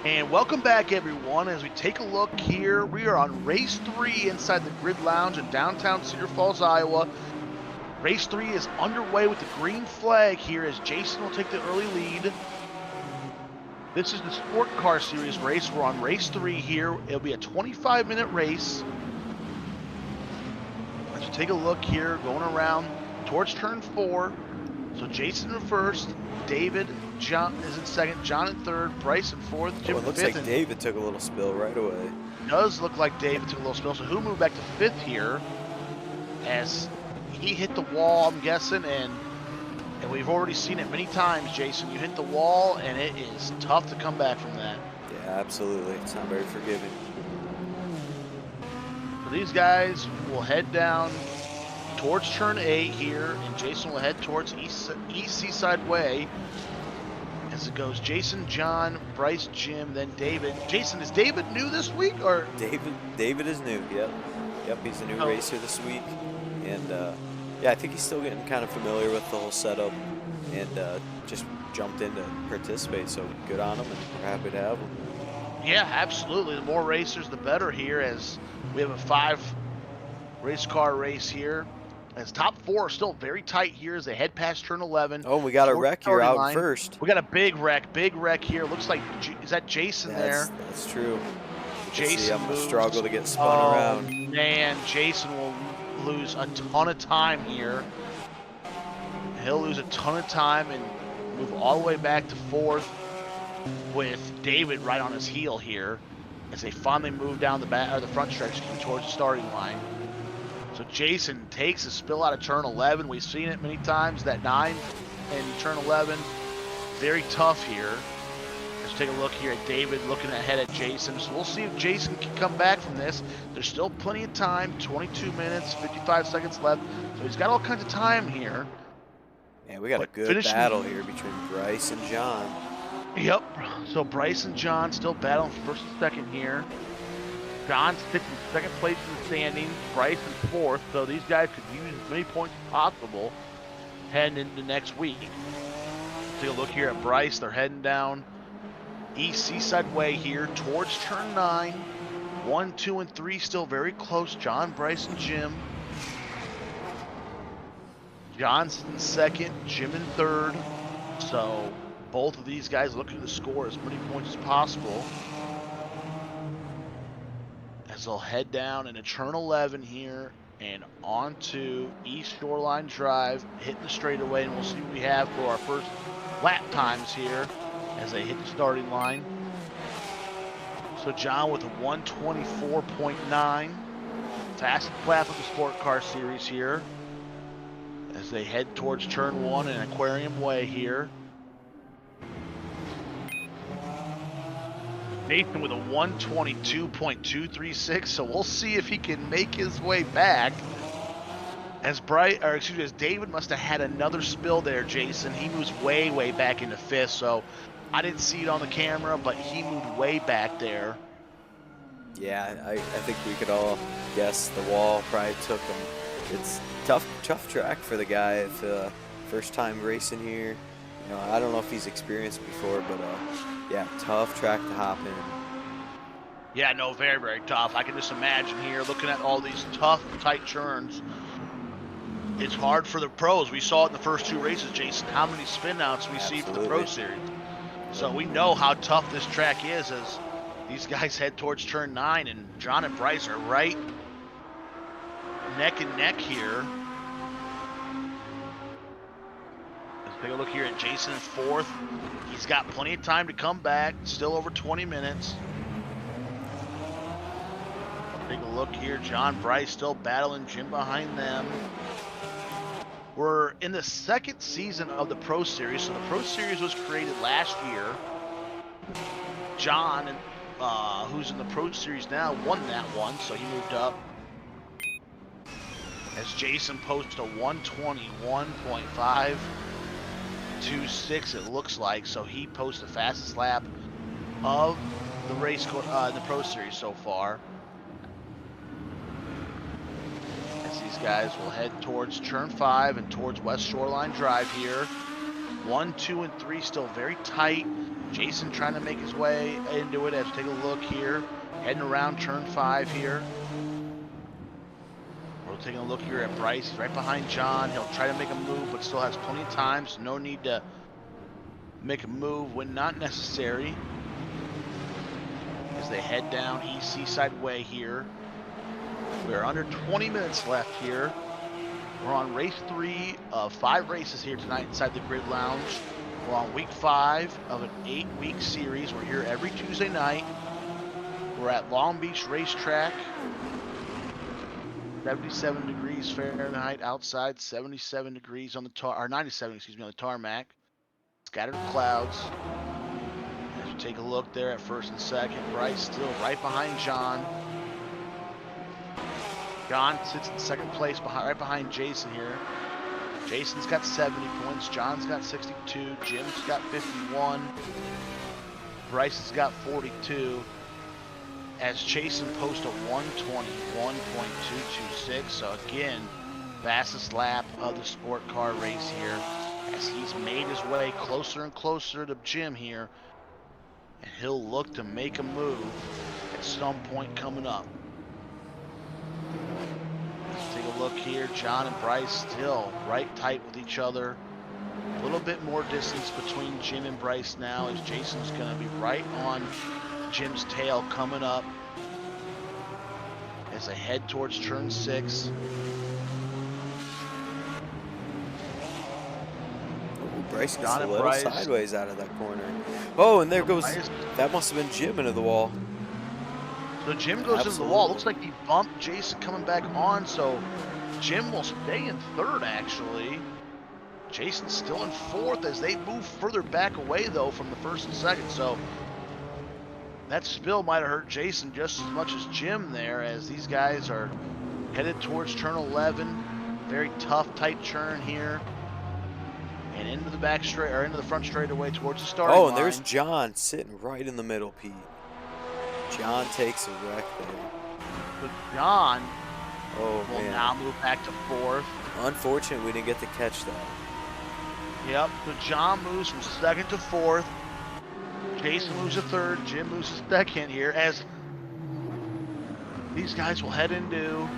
And welcome back, everyone. As we take a look here, we are on race 3 inside the Grid Lounge in downtown Cedar Falls, Iowa. Race 3 is underway with the green flag here as Jason will take the early lead. This is the Sport Car Series race. We're on race 3 here. It'll be a 25-minute race. Let's take a look here, going around towards turn 4. So Jason in first, David, John is in second, John in third, Bryce in fourth, Jim Well, in it looks fifth. like David took a little spill right away. Does look like David took a little spill. So who moved back to fifth here as he hit the wall, I'm guessing, and we've already seen it many times, Jason. You hit the wall, and it is tough to come back from that. Yeah, absolutely. It's not very forgiving. So these guys will head down towards turn 8 here, and Jason will head towards East Seaside Way. As it goes, Jason, John, Bryce, Jim, then David. Jason, is David new this week, or? David is new. Yep. He's a new racer this week, and yeah, I think he's still getting kind of familiar with the whole setup, and just jumped in to participate. So good on him, and we're happy to have him. Yeah, absolutely. The more racers, the better here, as we have a 5 race car race here. As top 4 are still very tight here as they head past turn 11. Oh, we got a wreck here out first. We got a big wreck here. Looks like, is that Jason there? That's true. Jason I'm moves. gonna struggle to get spun around. Man, Jason will lose a ton of time here. He'll lose a ton of time and move all the way back to 4th with David right on his heel here as they finally move down the front stretch towards the starting line. So Jason takes a spill out of turn 11. We've seen it many times, that 9 and turn 11. Very tough here. Let's take a look here at David looking ahead at Jason. So we'll see if Jason can come back from this. There's still plenty of time, 22 minutes, 55 seconds left. So he's got all kinds of time here. Man, we got a good battle here between Bryce and John. Yep, so Bryce and John still battling for first and second here. John sits in second place in the standings, Bryce in 4th, so these guys could use as many points as possible heading into next week. Take a look here at Bryce. They're heading down East Seaside Way here towards turn 9. 1, 2, and 3 still very close. John, Bryce, and Jim. John's in second, Jim in third. So both of these guys looking to score as many points as possible. As they'll head down into turn 11 here and onto East Shoreline Drive, hitting the straightaway, and we'll see what we have for our first lap times here as they hit the starting line. So John with a 124.9, fastest lap of the Sport Car Series here as they head towards turn 1 and Aquarium Way here. Nathan with a 122.236, so we'll see if he can make his way back. As David must have had another spill there, Jason. He moves way back into 5th, so I didn't see it on the camera, but he moved way back there. Yeah, I think we could all guess the wall probably took him. It's tough track for the guy. If first time racing here, you know, I don't know if he's experienced before, but yeah, tough track to hop in. Yeah, no, very tough. I can just imagine here, looking at all these tough, tight turns. It's hard for the pros. We saw it in the first 2 races, Jason, how many spin outs we see for the Pro Series. So we know how tough this track is as these guys head towards turn 9, and John and Bryce are right neck and neck here. Let's take a look here at Jason in 4th. He's got plenty of time to come back, still over 20 minutes. Take a look here, John, Bryce still battling, Jim behind them. We're in the 2nd season of the Pro Series, so the Pro Series was created last year. John, who's in the Pro Series now, won that one, so he moved up. As Jason posted a 121.526, it looks like, so he posted the fastest lap of the race in the Pro Series so far. These guys will head towards turn 5 and towards West Shoreline Drive here. 1, 2, and 3 still very tight. Jason trying to make his way into it as we take a look here. Heading around turn 5 here. We're taking a look here at Bryce. He's right behind John. He'll try to make a move, but still has plenty of time, so no need to make a move when not necessary. As they head down East Seaside Way here. We're under 20 minutes left here. We're on race 3 of 5 races here tonight inside the Grid Lounge. We're on week 5 of an 8-week series. We're here every Tuesday night. We're at Long Beach Racetrack. 77 degrees Fahrenheit outside, 77 degrees on the or 97, excuse me, on the tarmac. Scattered clouds. As we take a look there at first and second, Bryce still right behind John. John sits in second place right behind Jason here. Jason's got 70 points. John's got 62. Jim's got 51. Bryce has got 42. As Jason posts a 121.226. So again, fastest lap of the sport car race here. As he's made his way closer and closer to Jim here. And he'll look to make a move at some point coming up. Let's take a look here. John and Bryce still right tight with each other. A little bit more distance between Jim and Bryce now, as Jason's going to be right on Jim's tail coming up as they head towards turn 6. Bryce gets a little sideways out of that corner. Oh, and there goes, that must have been Jim into the wall. So Jim goes into the wall. Looks like he bumped Jason coming back on, so Jim will stay in third, actually. Jason's still in fourth as they move further back away, though, from the first and second. So that spill might have hurt Jason just as much as Jim there, as these guys are headed towards turn 11. Very tough, tight turn here. And into the back straight, or into the front straightaway towards the starting line. Oh, and there's John sitting right in the middle, Pete. John takes a wreck there. But John will now move back to fourth. Unfortunate we didn't get to catch that. Yep, so John moves from second to fourth. Jason moves to third. Jim moves to second here, as these guys will head into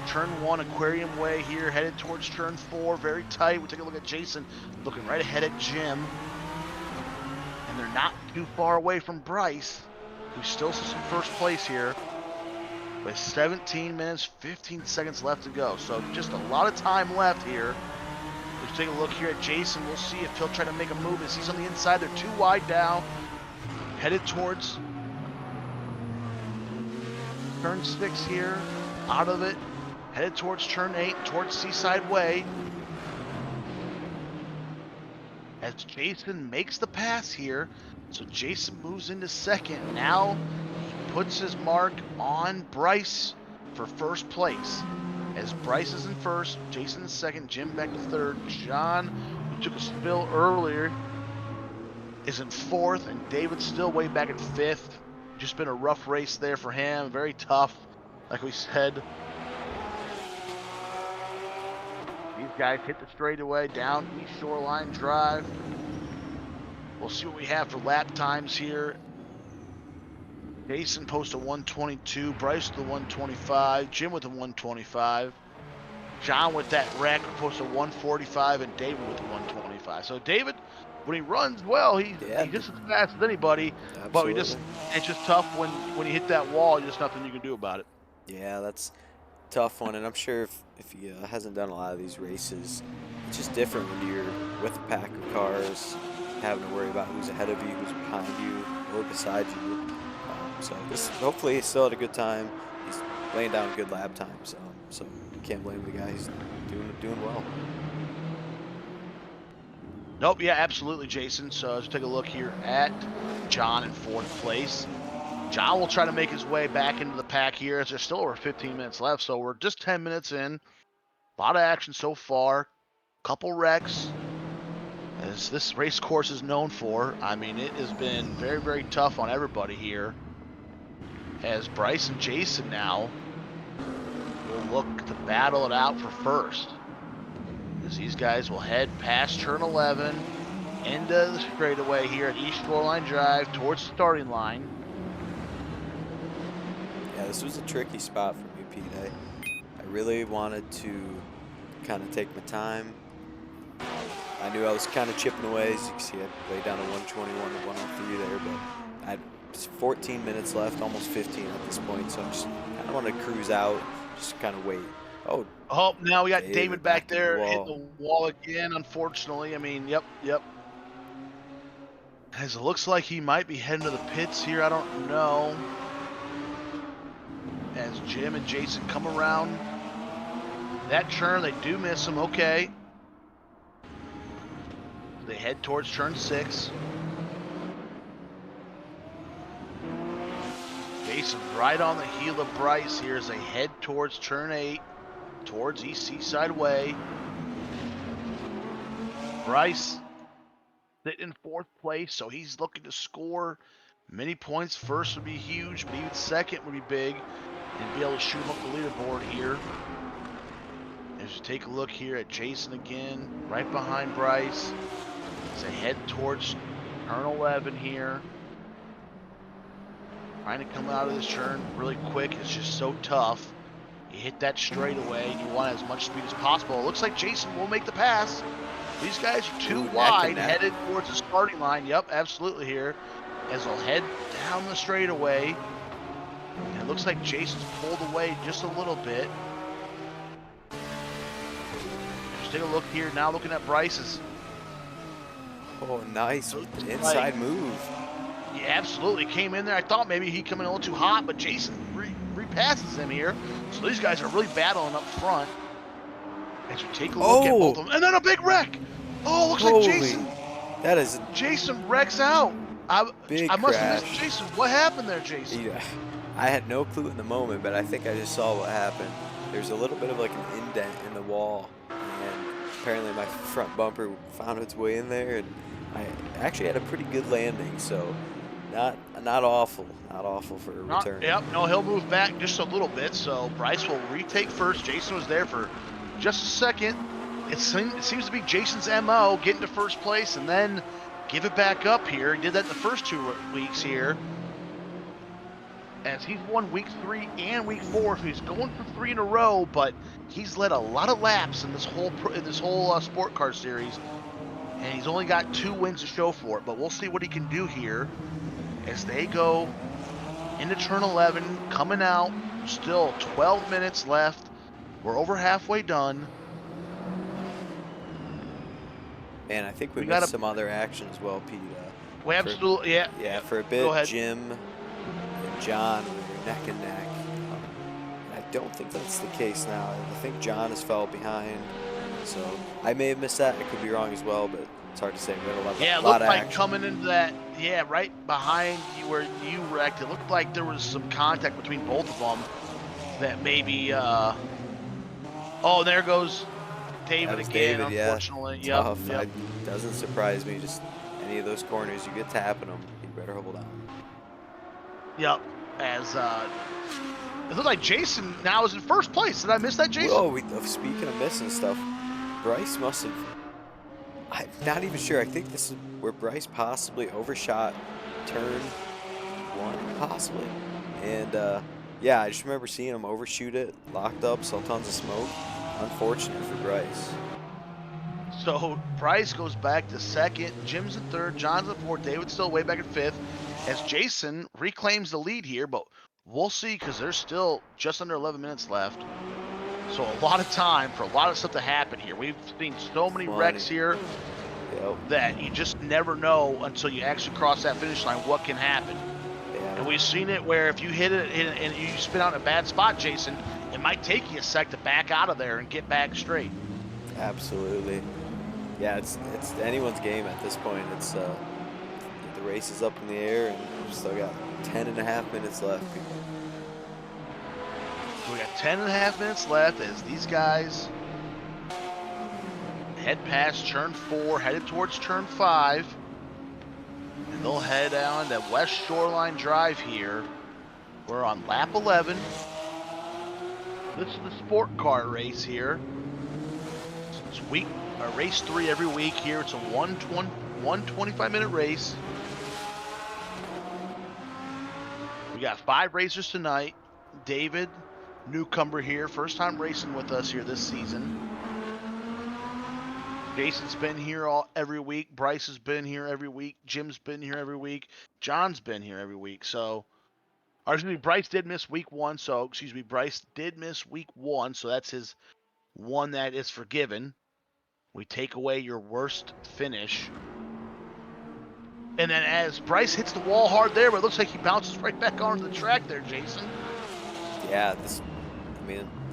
turn 1, Aquarium Way here, headed towards turn 4. Very tight. We take a look at Jason looking right ahead at Jim. And they're not too far away from Bryce, who still sits in first place here with 17 minutes, 15 seconds left to go. So just a lot of time left here. Let's take a look here at Jason. We'll see if he'll try to make a move as he's on the inside. They're too wide down. Headed towards turn 6 here. Out of it. Headed towards turn 8, towards Seaside Way. As Jason makes the pass here. So Jason moves into second. Now he puts his mark on Bryce for first place. As Bryce is in first, Jason in second, Jim back to third. John, who took a spill earlier, is in fourth, and David's still way back in fifth. Just been a rough race there for him. Very tough, like we said. These guys hit the straightaway down East Shoreline Drive. We'll see what we have for lap times here. Jason posts a 122, Bryce with a 125, Jim with a 125. John with that wreck posts a 145, and David with a 125. So David, when he runs well, he's just as fast as anybody. Absolutely. But it's just tough when you hit that wall. There's nothing you can do about it. Yeah, that's a tough one, and I'm sure if he hasn't done a lot of these races, it's just different when you're with a pack of cars, having to worry about who's ahead of you, who's behind you, or beside you. So hopefully he still had a good time. He's laying down good lap times, so you can't blame the guy. He's doing well. Nope, yeah, absolutely, Jason. So let's take a look here at John in fourth place. John will try to make his way back into the pack here, as there's still over 15 minutes left. So we're just 10 minutes in. A lot of action so far. Couple wrecks, as this race course is known for. I mean, it has been very, very tough on everybody here. As Bryce and Jason now will look to battle it out for first. As these guys will head past turn 11, end of the straightaway here at East Shoreline Drive towards the starting line. Yeah, this was a tricky spot for me, Pete. I really wanted to kind of take my time. I knew I was kind of chipping away. As you can see, I laid down a 121 to 103 there, but I had 14 minutes left, almost 15 at this point, so I'm just kind of want to cruise out, just kind of wait. Oh, now we got David back in the there wall. hitting the wall again, unfortunately. I mean, yep. As it looks like he might be heading to the pits here, I don't know. As Jim and Jason come around that turn, they do miss him, okay. They head towards turn 6. Jason right on the heel of Bryce here as they head towards turn 8, towards East Seaside Way. Bryce sitting in 4th place, so he's looking to score many points. First would be huge, but even second would be big, and be able to shoot him up the leaderboard here. As you take a look here at Jason again, right behind Bryce, as they head towards turn 11 here. Trying to come out of this turn really quick. It's just so tough. You hit that straightaway, and you want as much speed as possible. It looks like Jason will make the pass. These guys are too wide, headed towards the starting line. Yep, absolutely here. As they'll head down the straightaway. And it looks like Jason's pulled away just a little bit. Just take a look here. Now looking at Bryce's. Oh, nice inside move. Yeah, absolutely. Came in there. I thought maybe he'd come in a little too hot, but Jason repasses him here. So these guys are really battling up front. As you take a look at both of them. And then a big wreck. Oh, looks like Jason. That is. Jason wrecks out. I must have crash. missed Jason. What happened there, Jason? Yeah, I had no clue in the moment, but I think I just saw what happened. There's a little bit of like an indent in the wall, and apparently my front bumper found its way in there, and I actually had a pretty good landing, so not awful for a return. Yep, no, he'll move back just a little bit, so Bryce will retake first. Jason was there for just a second. It seems to be Jason's MO, get into first place and then give it back up here. He did that the first 2 weeks here. As he's won week 3 and week 4, so he's going for 3 in a row, but he's led a lot of laps in this whole sport car series, and he's only got 2 wins to show for it. But we'll see what he can do here as they go into turn 11, coming out. Still 12 minutes left. We're over halfway done. Man, I think we missed some other action as well, Pete. We absolutely, yeah. Yeah, for a bit, Jim and John were neck and neck. I don't think that's the case now. I think John has fell behind, so I may have missed that. I could be wrong as well, but it's hard to say. We had a lot of it looked like coming into that, right behind you where you wrecked, it looked like there was some contact between both of them that maybe, oh, there goes David again, unfortunately. Yeah. Yep. It doesn't surprise me. Just any of those corners, you get tapping them, you better hold on. Yep. As it looked like Jason now is in first place. Did I miss that, Jason? Oh, speaking of missing stuff, Bryce must have. I'm not even sure. I think this is where Bryce possibly overshot turn 1, possibly. And yeah, I just remember seeing him overshoot it, locked up, saw tons of smoke. Unfortunate for Bryce. So Bryce goes back to second, Jim's in third, John's in fourth, David's still way back in fifth, as Jason reclaims the lead here, but we'll see because there's still just under 11 minutes left. So a lot of time for a lot of stuff to happen here. We've seen so many wrecks here that you just never know until you actually cross that finish line what can happen. Yeah. And we've seen it where if you hit it and you spin out in a bad spot, Jason, it might take you a sec to back out of there and get back straight. Absolutely. Yeah, it's anyone's game at this point. It's the race is up in the air, and we've still got 10.5 minutes left, people. So we got 10.5 minutes left as these guys head past turn 4, headed towards turn 5. And they'll head down to West Shoreline Drive here. We're on lap 11. This is the sport car race here. It's race 3 every week here. It's a 120 one 25-minute race. We got 5 racers tonight. David, newcomer here, first time racing with us here this season. Jason's been here every week. Bryce has been here every week. Jim's been here every week. John's been here every week. So, or excuse me, Bryce did miss week 1. So, excuse me, Bryce did miss week 1. So that's his one that is forgiven. We take away your worst finish. And then as Bryce hits the wall hard there, but it looks like he bounces right back onto the track there, Jason. Yeah, this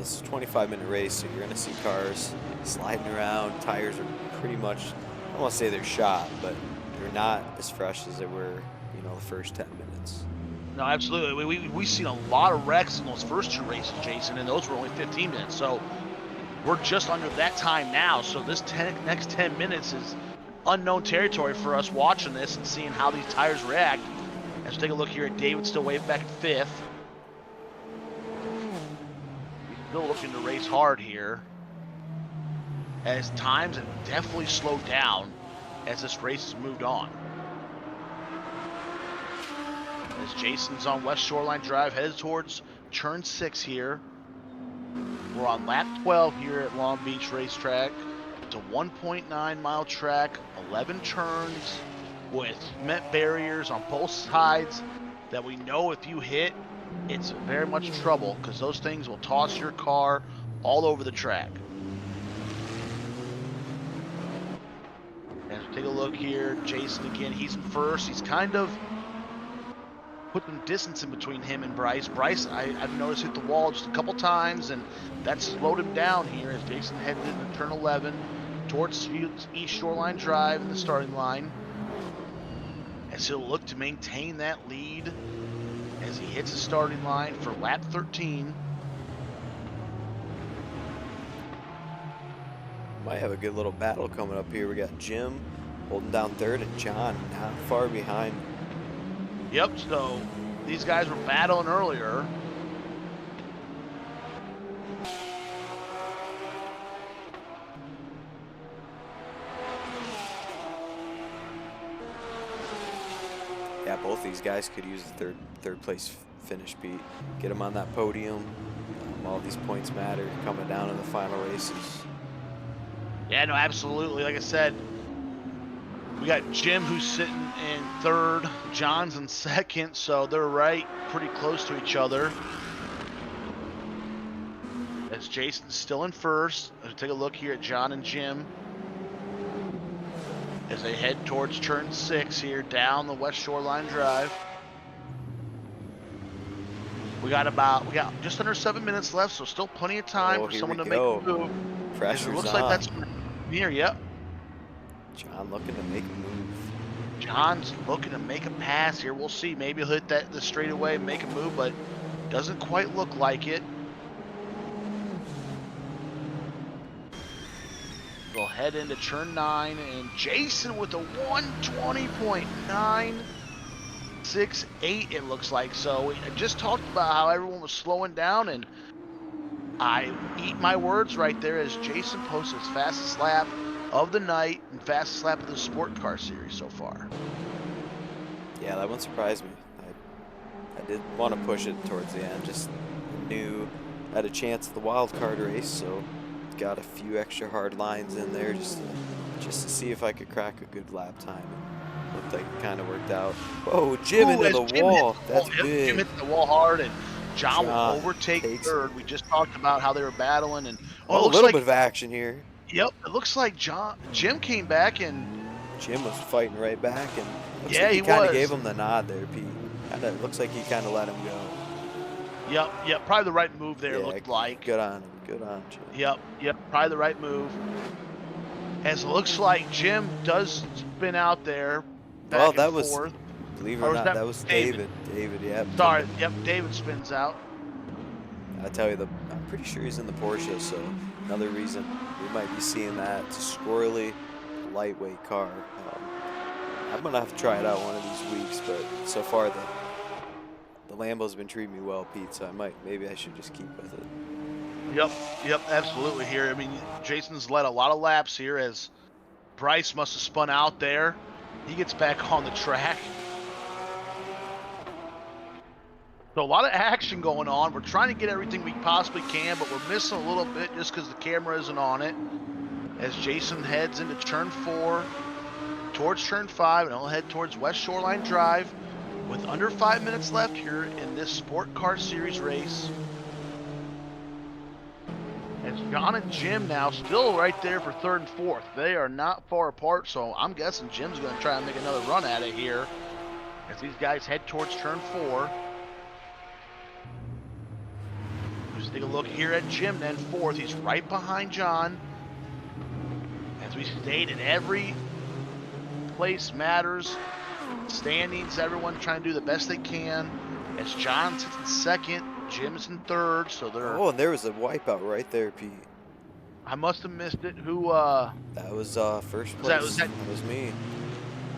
is a 25-minute race, so you're going to see cars sliding around. Tires are pretty much, I don't want to say they're shot, but they're not as fresh as they were, the first 10 minutes. No, absolutely. We've seen a lot of wrecks in those first 2 races, Jason, and those were only 15 minutes. So we're just under that time now. So this next 10 minutes is unknown territory for us watching this and seeing how these tires react. Let's take a look here at David, still way back at 5th. He's still looking to race hard here, as times have definitely slowed down as this race has moved on. As Jason's on West Shoreline Drive, headed towards turn 6 here. We're on lap 12 here at Long Beach Racetrack. It's a 1.9 mile track, 11 turns with cement barriers on both sides that we know if you hit, it's very much trouble because those things will toss your car all over the track. And take a look here, Jason again, he's in first. He's kind of put some distance in between him and Bryce. Bryce, I've noticed, hit the wall just a couple times, and that slowed him down here as Jason headed into turn 11 towards East Shoreline Drive in the starting line, as he'll look to maintain that lead as he hits the starting line for lap 13. Might have a good little battle coming up here. We got Jim holding down 3rd and John not far behind. Yep, so these guys were battling earlier. Yeah, both these guys could use a third place finish, Pete. Get them on that podium. All these points matter coming down in the final races. Yeah, no, absolutely. Like I said, we got Jim who's sitting in 3rd, John's in 2nd, so they're right pretty close to each other. As Jason's still in 1st. Let's take a look here at John and Jim as they head towards turn 6 here down the West Shoreline Drive. We got just under 7 minutes left, so still plenty of time for someone to make a move. Pressure's it looks on. like that's here, yep. John looking to make a move. John's looking to make a pass here. We'll see. Maybe he'll hit the straightaway and make a move, but doesn't quite look like it. We'll head into turn 9, and Jason with a 120.968, it looks like. So we just talked about how everyone was slowing down, and I eat my words right there as Jason posted his fastest lap of the night and fastest lap of the Sport Car Series so far. Yeah, that one surprised me. I did want to push it towards the end. Just knew I had a chance at the wild card race, so got a few extra hard lines in there just to see if I could crack a good lap time. Looked like it kind of worked out. Whoa, Jim into the wall. That's big. Jim hit the wall hard, and John will overtake 3rd. We just talked about how they were battling, and a little bit of action here. Yep, it looks like Jim came back, and Jim was fighting right back, and yeah, he kind of gave him the nod there, Pete. It looks like he kind of let him go. Yep, probably the right move there. Yeah, looked like. Good on him. Good on Jim. Yep, probably the right move. As it looks like Jim does spin out there. Well, that was, forth. Believe it or not, that was David. David, yep. Sorry, yep, David spins out. I tell you, I'm pretty sure he's in the Porsche, so another reason we might be seeing that. It's a squirrely, lightweight car. I'm gonna have to try it out one of these weeks, but so far the Lambo's been treating me well, Pete. So maybe I should just keep with it. Yep, absolutely. Here, I mean, Jason's led a lot of laps here as Bryce must have spun out there. He gets back on the track. So a lot of action going on. We're trying to get everything we possibly can, but we're missing a little bit just because the camera isn't on it. As Jason heads into turn 4, towards turn 5, and he'll head towards West Shoreline Drive with under 5 minutes left here in this Sport Car Series race. As John and Jim now still right there for 3rd and 4th. They are not far apart, so I'm guessing Jim's going to try and make another run at it here as these guys head towards turn 4. Just take a look here at Jim then, 4th. He's right behind John. As we stated, every place matters. Standings, everyone trying to do the best they can. As John sits in 2nd, Jim's in 3rd, so they're... Oh, and there was a wipeout right there, Pete. I must have missed it. Who, That was first place. that was me.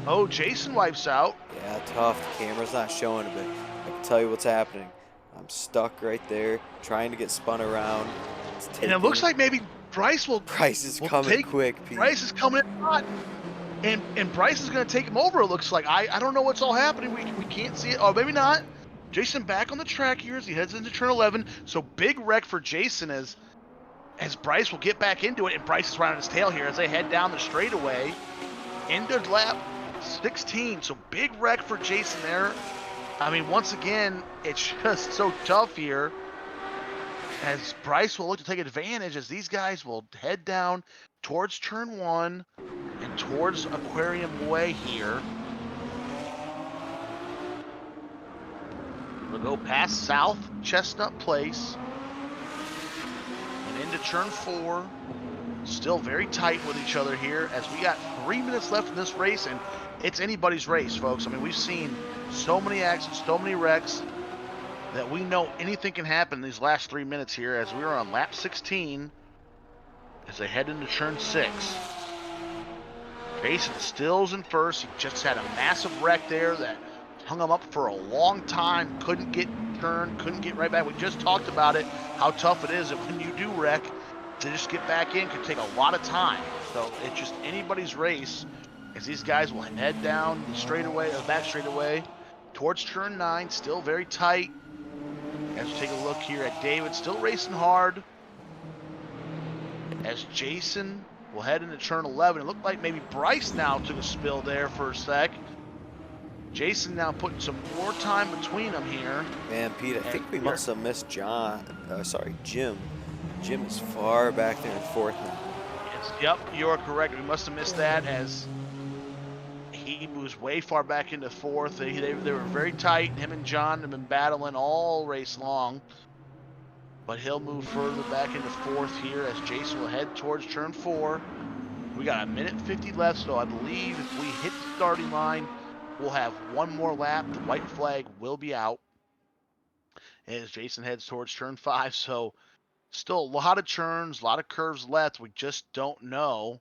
Oh, Jason wipes out. Yeah, tough. The camera's not showing it, but I can tell you what's happening. I'm stuck right there, trying to get spun around. And it looks like maybe Bryce is coming quick, Pete. Bryce is coming in hot. And Bryce is going to take him over, it looks like. I don't know what's all happening. We can't see it. Oh, maybe not. Jason back on the track here as he heads into turn 11. So big wreck for Jason as Bryce will get back into it. And Bryce is right on his tail here as they head down the straightaway into lap 16. So big wreck for Jason there. I mean, once again, it's just so tough here as Bryce will look to take advantage as these guys will head down towards turn 1 and towards Aquarium Way here. We'll go past South Chestnut Place and into turn 4. Still very tight with each other here as we got 3 minutes left in this race, and it's anybody's race, folks. I mean, we've seen so many accidents, so many wrecks that we know anything can happen in these last 3 minutes here as we are on lap 16 as they head into turn 6. Jason Stills in first. He just had a massive wreck there that hung him up for a long time. Couldn't get turned, couldn't get right back. We just talked about it, how tough it is that when you do wreck, to just get back in could take a lot of time. So it's just anybody's race as these guys will head down the straightaway, the back straightaway towards turn 9. Still very tight. As we take a look here at David, still racing hard. As Jason will head into turn 11. It looked like maybe Bryce now took a spill there for a sec. Jason now putting some more time between them here. Man, Pete, I think we must have missed Jim. Jim is far back there in 4th now. Yes, yep, you are correct. We must have missed that as he moves way far back into 4th. They were very tight. Him and John have been battling all race long. But he'll move further back into 4th here as Jason will head towards turn 4. We got 1:50 left, so I believe if we hit the starting line, we'll have one more lap. The white flag will be out as Jason heads towards turn 5. So still a lot of turns, a lot of curves left. We just don't know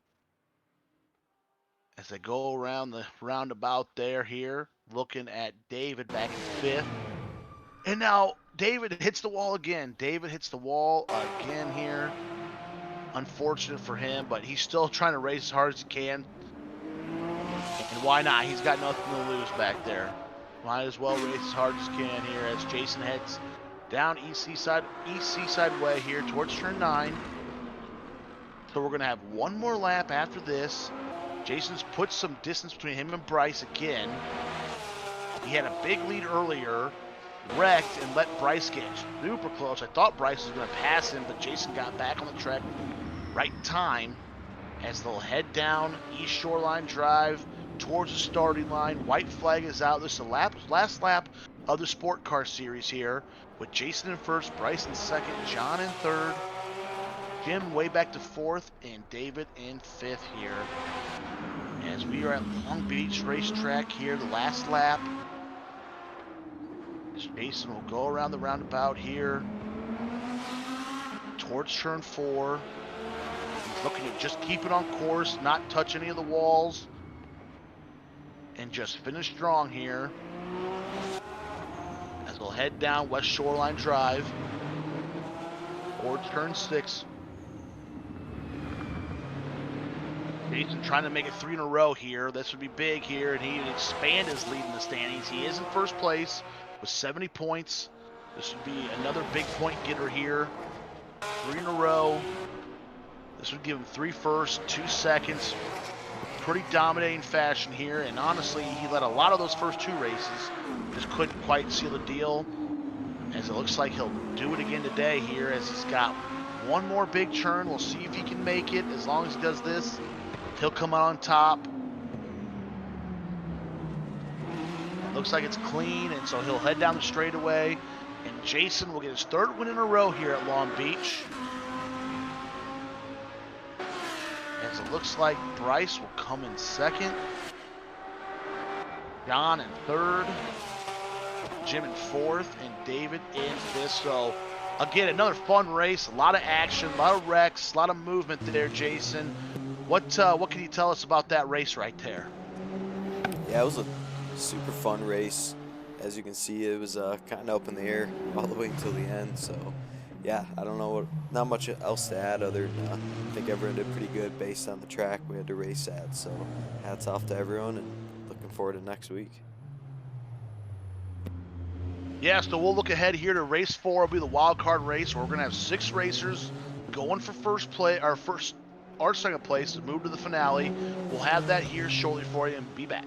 as they go around the roundabout there here. Looking at David back in 5th. And now David hits the wall again. David hits the wall again here. Unfortunate for him, but he's still trying to race as hard as he can. And why not? He's got nothing to lose back there. Might as well race as hard as he can here as Jason heads down East Seaside Way here towards turn 9. So we're going to have one more lap after this. Jason's put some distance between him and Bryce again. He had a big lead earlier, wrecked, and let Bryce get super close. I thought Bryce was going to pass him, but Jason got back on the track right in time as they'll head down East Shoreline Drive towards the starting line. White flag is out. This is the last lap of the Sport Car Series here with Jason in first, Bryce in second, John in third, Jim way back to 4th, and David in 5th here. As we are at Long Beach Racetrack here, the last lap. Jason will go around the roundabout here towards turn 4. He's looking to just keep it on course, not touch any of the walls, and just finish strong here as we'll head down West Shoreline Drive towards turn 6. Jason trying to make it 3 in a row here. This would be big here, and he would expand his lead in the standings. He is in first place with 70 points. This would be another big point getter here. 3 in a row. This would give him 3 firsts, 2 seconds. Pretty dominating fashion here, and honestly, he led a lot of those first 2 races. Just couldn't quite seal the deal, as it looks like he'll do it again today here, as he's got one more big turn. We'll see if he can make it. As long as he does this, he'll come out on top. It looks like it's clean, and so he'll head down the straightaway, and Jason will get his 3rd win in a row here at Long Beach. As it looks like Bryce will come in 2nd, John in 3rd, Jim in 4th, and David in 5th. So again, another fun race, a lot of action, a lot of wrecks, a lot of movement there, Jason. What can you tell us about that race right there? Yeah, it was a super fun race. As you can see, it was kind of up in the air all the way until the end. So, yeah, I don't know not much else to add other than I think everyone did pretty good based on the track we had to race at. So, hats off to everyone, and looking forward to next week. Yeah, so we'll look ahead here to race 4. Will be the wild card race, where we're gonna have 6 racers going for first or second place to move to the finale. We'll have that here shortly for you, and be back.